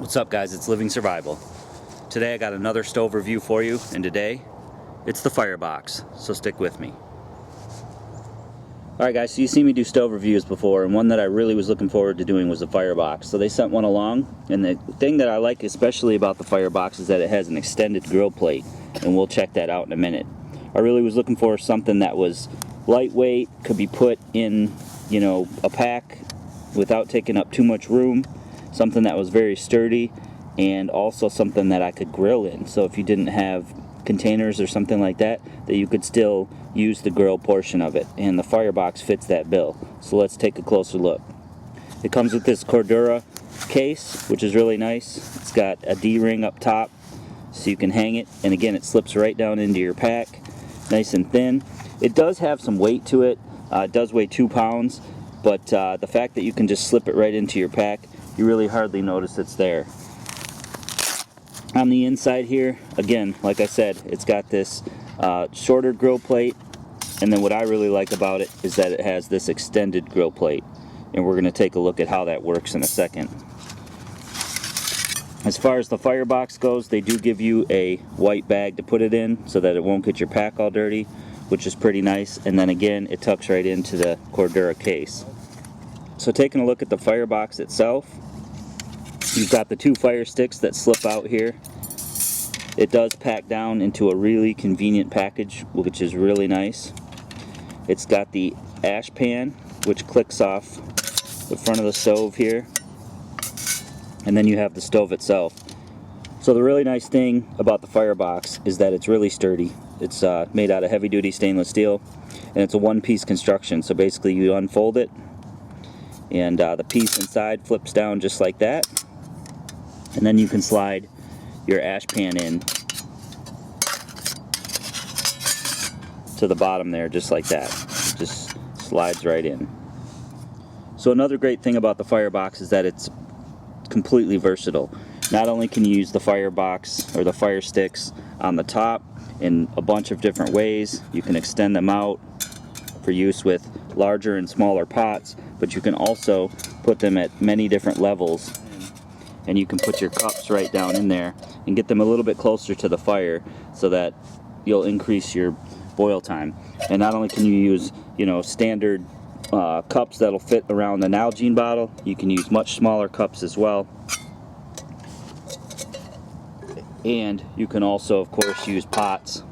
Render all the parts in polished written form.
What's up, guys? It's Living Survival. Today I got another stove review for you, and today it's the Firebox, so stick with me. Alright guys, so you've seen me do stove reviews before, and one that I really was looking forward to doing was the Firebox. So they sent one along, and the thing that I like especially about the Firebox is that it has an extended grill plate, and we'll check that out in a minute. I really was looking for something that was lightweight, could be put in, a pack without taking up too much room, something that was very sturdy, and also something that I could grill in. So if you didn't have containers or something like that, that you could still use the grill portion of it, and the Firebox fits that bill. So let's take a closer look. It comes with this Cordura case, which is really nice. It's got a D-ring up top so you can hang it, and again it slips right down into your pack, nice and thin. It does have some weight to it. It does weigh 2 pounds, but the fact that you can just slip it right into your pack, you really hardly notice it's there. On the inside here, again, like I said, it's got this shorter grill plate, and then what I really like about it is that it has this extended grill plate, and we're going to take a look at how that works in a second. As far as the Firebox goes, they do give you a white bag to put it in so that it won't get your pack all dirty, which is pretty nice, and then again it tucks right into the Cordura case. So taking a look at the Firebox itself, you've got the 2 fire sticks that slip out here. It does pack down into a really convenient package, which is really nice. It's got the ash pan, which clicks off the front of the stove here, and then you have the stove itself. So the really nice thing about the Firebox is that it's really sturdy. It's made out of heavy-duty stainless steel, and it's a one-piece construction. So basically you unfold it, and the piece inside flips down just like that, and then you can slide your ash pan in to the bottom there just like that. It just slides right in. So another great thing about the Firebox is that it's completely versatile. Not only can you use the Firebox or the fire sticks on the top in a bunch of different ways, you can extend them out for use with larger and smaller pots, but you can also put them at many different levels, and you can put your cups right down in there and get them a little bit closer to the fire so that you'll increase your boil time. And not only can you use standard cups that'll fit around an Nalgene bottle, you can use much smaller cups as well, and you can also of course use pots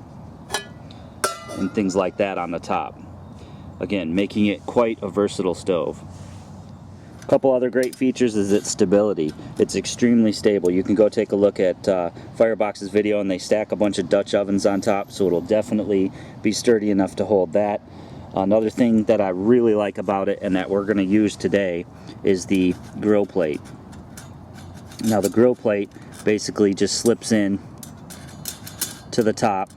and things like that on the top, again making it quite a versatile stove. A couple other great features is its stability. It's extremely stable. You can go take a look at Firebox's video, and they stack a bunch of Dutch ovens on top, so it'll definitely be sturdy enough to hold that. Another thing that I really like about it, and that we're going to use today, is the grill plate. Now the grill plate basically just slips in to the top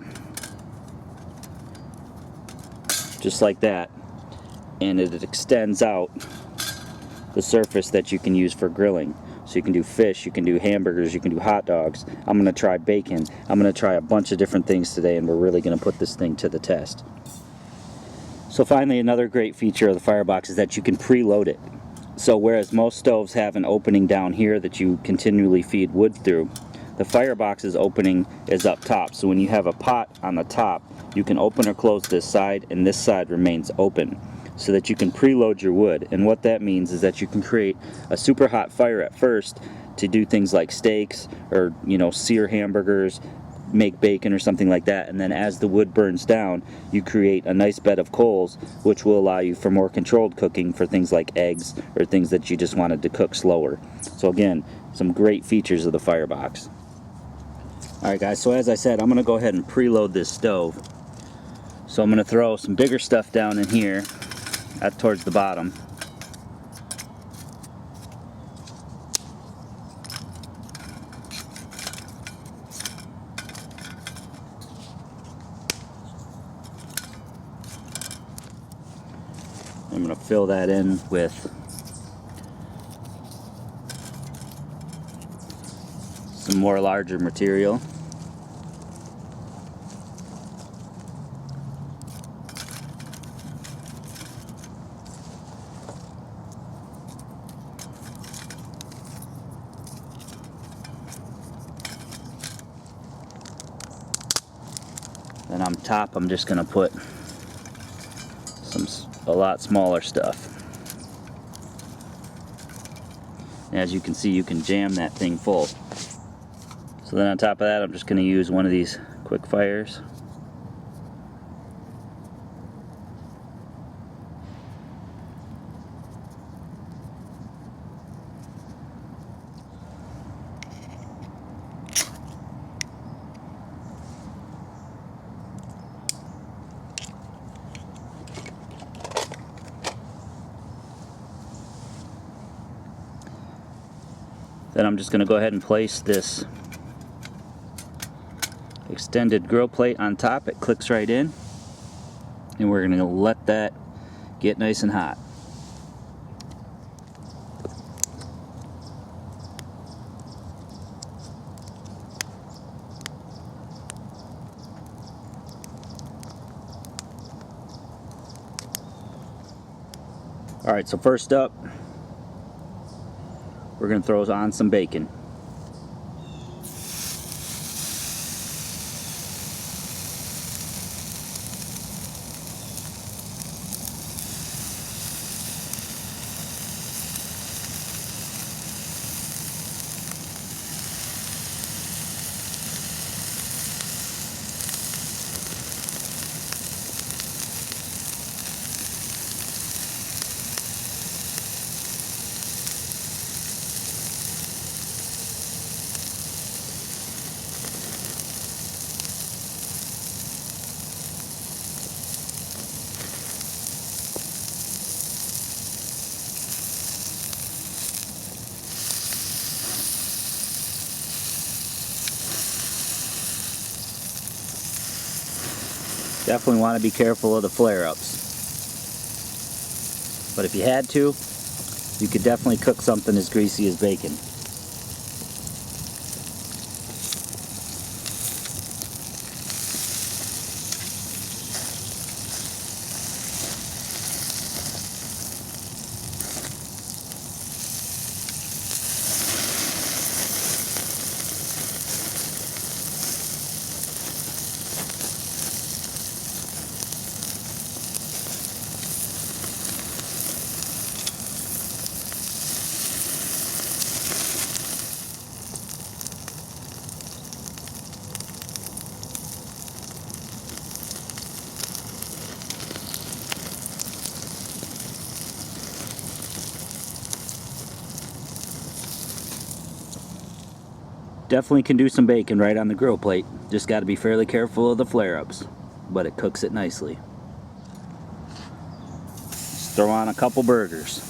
just like that, and it extends out the surface that you can use for grilling. So you can do fish, you can do hamburgers, you can do hot dogs. I'm going to try bacon. I'm going to try a bunch of different things today, and we're really going to put this thing to the test. So finally, another great feature of the Firebox is that you can preload it. So whereas most stoves have an opening down here that you continually feed wood through, the Firebox's opening is up top. So when you have a pot on the top, you can open or close this side, and this side remains open, so that you can preload your wood. And what that means is that you can create a super hot fire at first to do things like steaks or sear hamburgers, make bacon or something like that, and then as the wood burns down, you create a nice bed of coals, which will allow you for more controlled cooking for things like eggs or things that you just wanted to cook slower. So again, some great features of the Firebox. Alright guys, so as I said, I'm going to go ahead and preload this stove. So I'm going to throw some bigger stuff down in here towards the bottom. I'm going to fill that in with some more larger material. on top I'm just going to put a lot smaller stuff. And as you can see, you can jam that thing full. So then on top of that, I'm just going to use one of these quick fires. Then I'm just going to go ahead and place this extended grill plate on top. It clicks right in, and we're going to let that get nice and hot. Alright, so first up, we're going to throw on some bacon. Definitely want to be careful of the flare-ups. But if you had to, you could definitely cook something as greasy as bacon. Definitely can do some bacon right on the grill plate. Just got to be fairly careful of the flare-ups, but it cooks it nicely. Just throw on a couple burgers.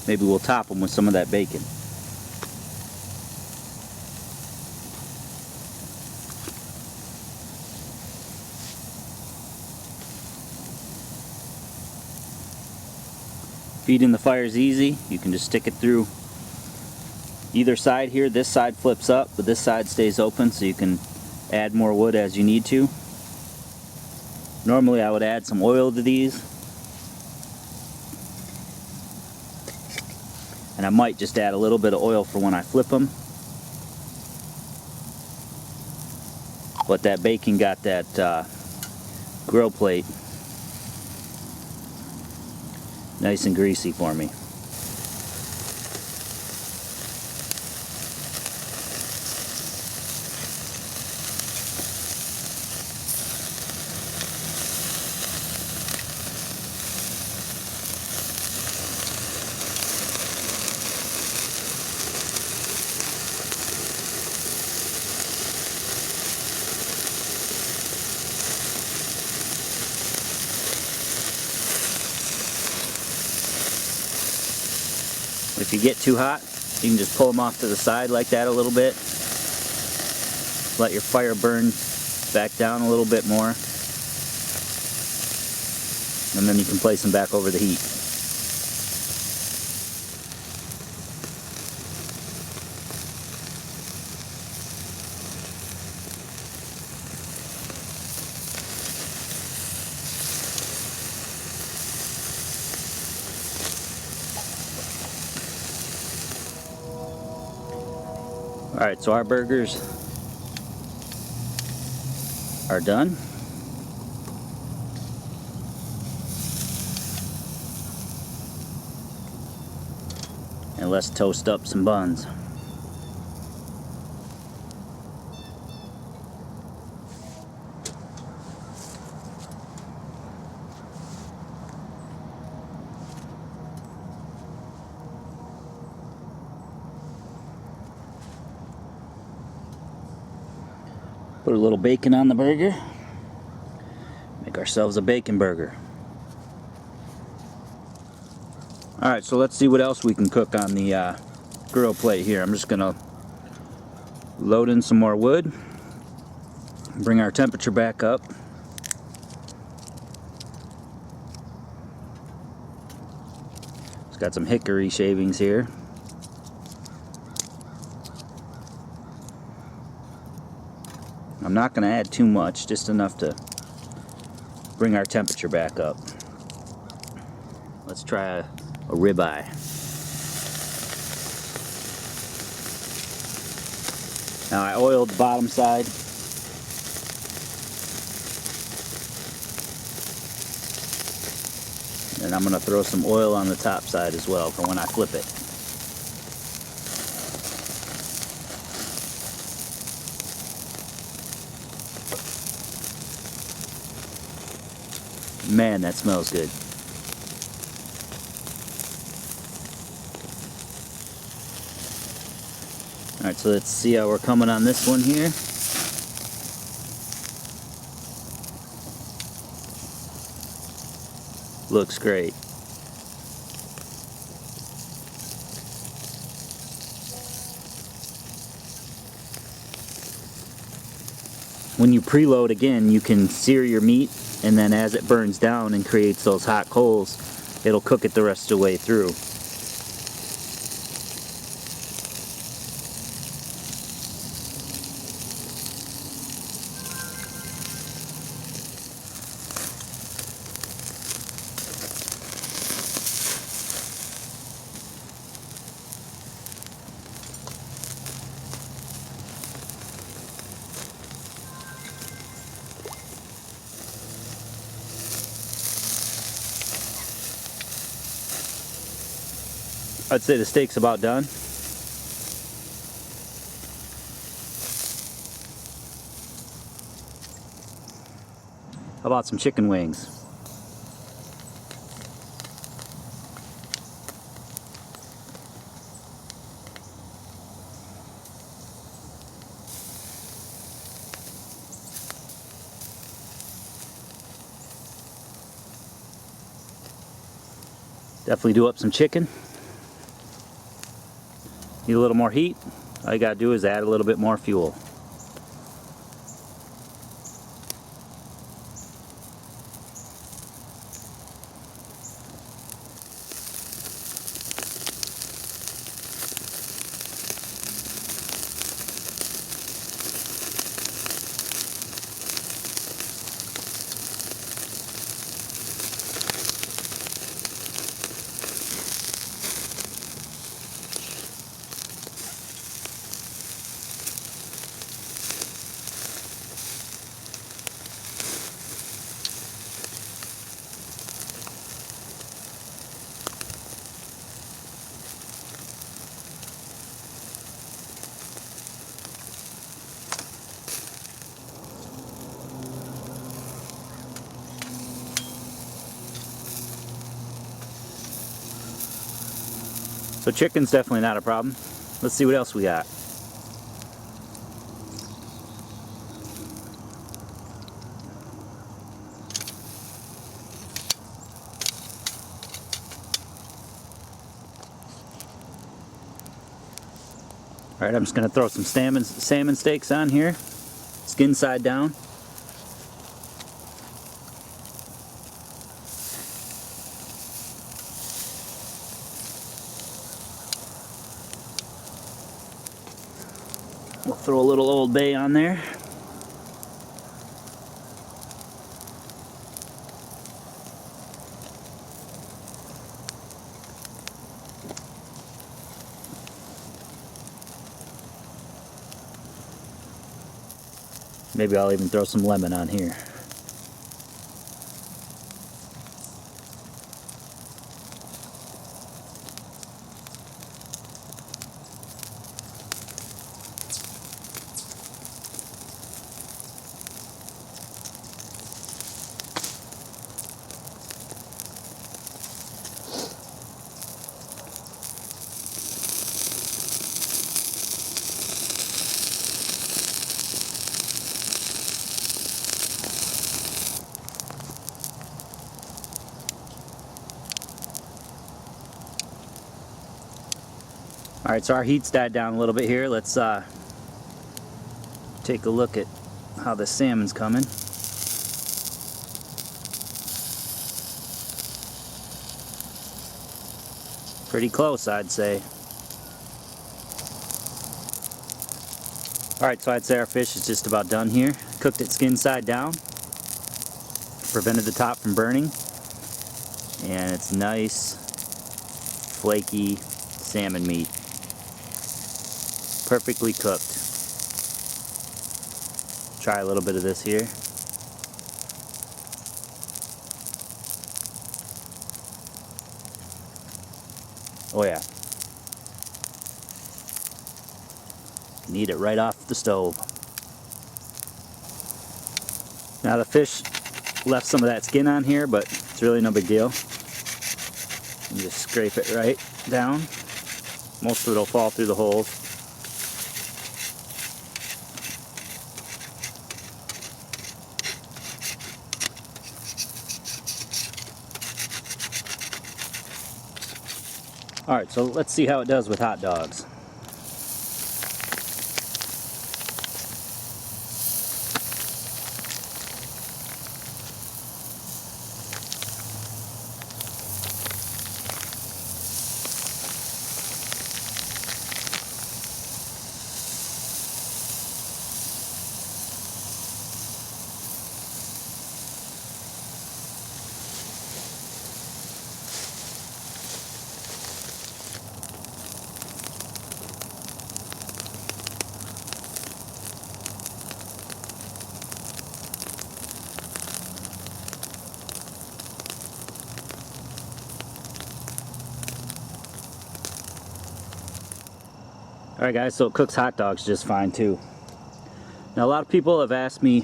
Maybe we'll top them with some of that bacon. Feeding the fire's easy. You can just stick it through either side here. This side flips up, but this side stays open, so you can add more wood as you need to. Normally I would add some oil to these, and I might just add a little bit of oil for when I flip them. But that bacon got that grill plate nice and greasy for me. If you get too hot, you can just pull them off to the side like that a little bit. Let your fire burn back down a little bit more. And then you can place them back over the heat. Alright, so our burgers are done. And let's toast up some buns. Put a little bacon on the burger. Make ourselves a bacon burger. Alright, so let's see what else we can cook on the grill plate here. I'm just going to load in some more wood. Bring our temperature back up. It's got some hickory shavings here. I'm not going to add too much, just enough to bring our temperature back up. Let's try a ribeye. Now I oiled the bottom side. And I'm going to throw some oil on the top side as well for when I flip it. Man, that smells good. Alright, so let's see how we're coming on this one here. Looks great. When you preload again, you can sear your meat, and then as it burns down and creates those hot coals, it'll cook it the rest of the way through. I'd say the steak's about done. How about some chicken wings? Definitely do up some chicken. Need a little more heat. All you gotta do is add a little bit more fuel. So chicken's definitely not a problem. Let's see what else we got. Alright, I'm just going to throw some salmon steaks on here, skin side down. We'll throw a little Old Bay on there. Maybe I'll even throw some lemon on here. Alright, so our heat's died down a little bit here. Let's take a look at how the salmon's coming. Pretty close, I'd say. Alright, so I'd say our fish is just about done here. Cooked it skin side down. Prevented the top from burning. And it's nice, flaky salmon meat. Perfectly cooked. Try a little bit of this here. Oh yeah. You can eat it right off the stove. Now the fish left some of that skin on here, but it's really no big deal. You just scrape it right down. Most of it will fall through the holes. Alright, so let's see how it does with hot dogs. Alright guys, so it cooks hot dogs just fine too. Now a lot of people have asked me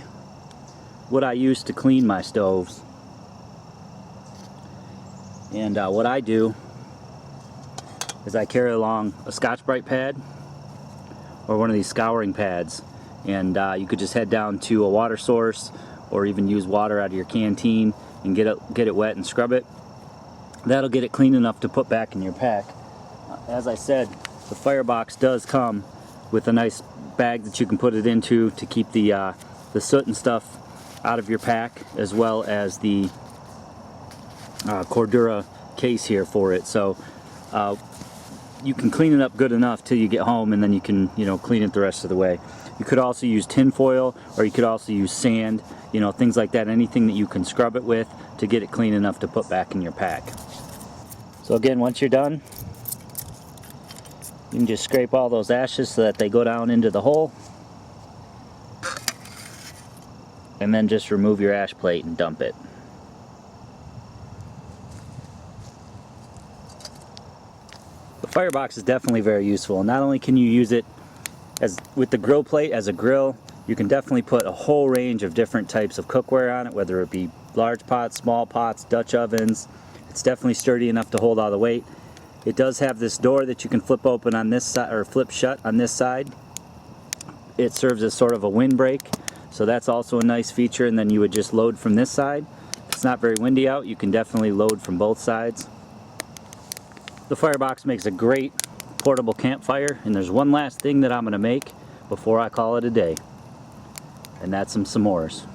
what I use to clean my stoves. And what I do is I carry along a Scotch-Brite pad or one of these scouring pads. And you could just head down to a water source or even use water out of your canteen and get it wet and scrub it. That'll get it clean enough to put back in your pack. As I said, the Firebox does come with a nice bag that you can put it into to keep the soot and stuff out of your pack, as well as the Cordura case here for it. So you can clean it up good enough till you get home, and then you can, clean it the rest of the way. You could also use tin foil, or you could also use sand, things like that. Anything that you can scrub it with to get it clean enough to put back in your pack. So again, once you're done, you can just scrape all those ashes so that they go down into the hole. And then just remove your ash plate and dump it. The Firebox is definitely very useful. And not only can you use it with the grill plate as a grill, you can definitely put a whole range of different types of cookware on it, whether it be large pots, small pots, Dutch ovens. It's definitely sturdy enough to hold all the weight. It does have this door that you can flip open on this side, or flip shut on this side. It serves as sort of a windbreak, so that's also a nice feature. And then you would just load from this side. If it's not very windy out, you can definitely load from both sides. The Firebox makes a great portable campfire. And there's one last thing that I'm going to make before I call it a day, and that's some s'mores.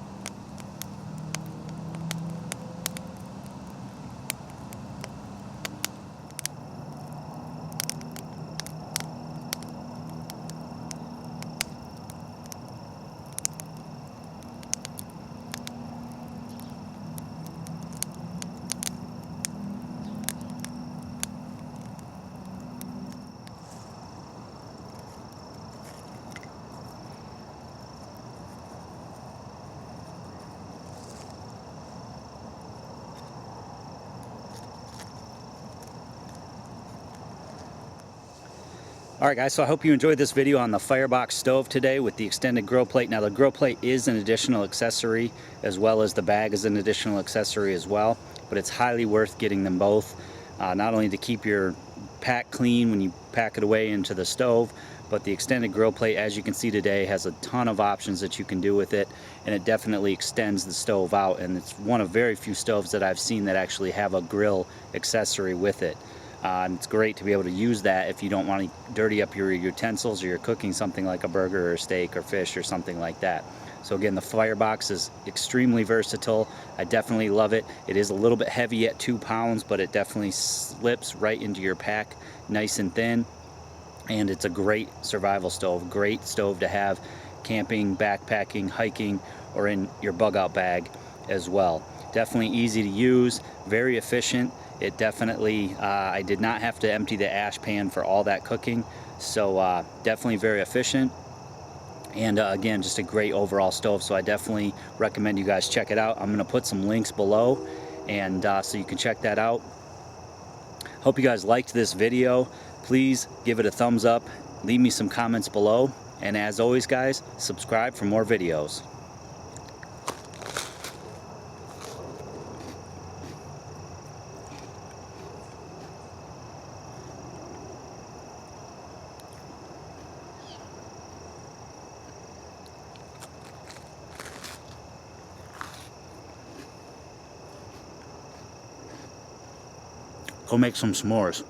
Alright guys, so I hope you enjoyed this video on the Firebox stove today with the extended grill plate. Now the grill plate is an additional accessory, as well as the bag is an additional accessory as well, but it's highly worth getting them both, not only to keep your pack clean when you pack it away into the stove, but the extended grill plate, as you can see today, has a ton of options that you can do with it, and it definitely extends the stove out, and it's one of very few stoves that I've seen that actually have a grill accessory with it. And it's great to be able to use that if you don't want to dirty up your utensils or you're cooking something like a burger or steak or fish or something like that. So again, the Firebox is extremely versatile. I definitely love it. It is a little bit heavy at 2 pounds, but it definitely slips right into your pack nice and thin. And it's a great survival stove, great stove to have camping, backpacking, hiking, or in your bug out bag as well. Definitely easy to use, very efficient. It definitely, I did not have to empty the ash pan for all that cooking, so definitely very efficient. And again, just a great overall stove, so I definitely recommend you guys check it out. I'm going to put some links below, and so you can check that out. Hope you guys liked this video. Please give it a thumbs up, leave me some comments below, and as always guys, subscribe for more videos. Go make some s'mores.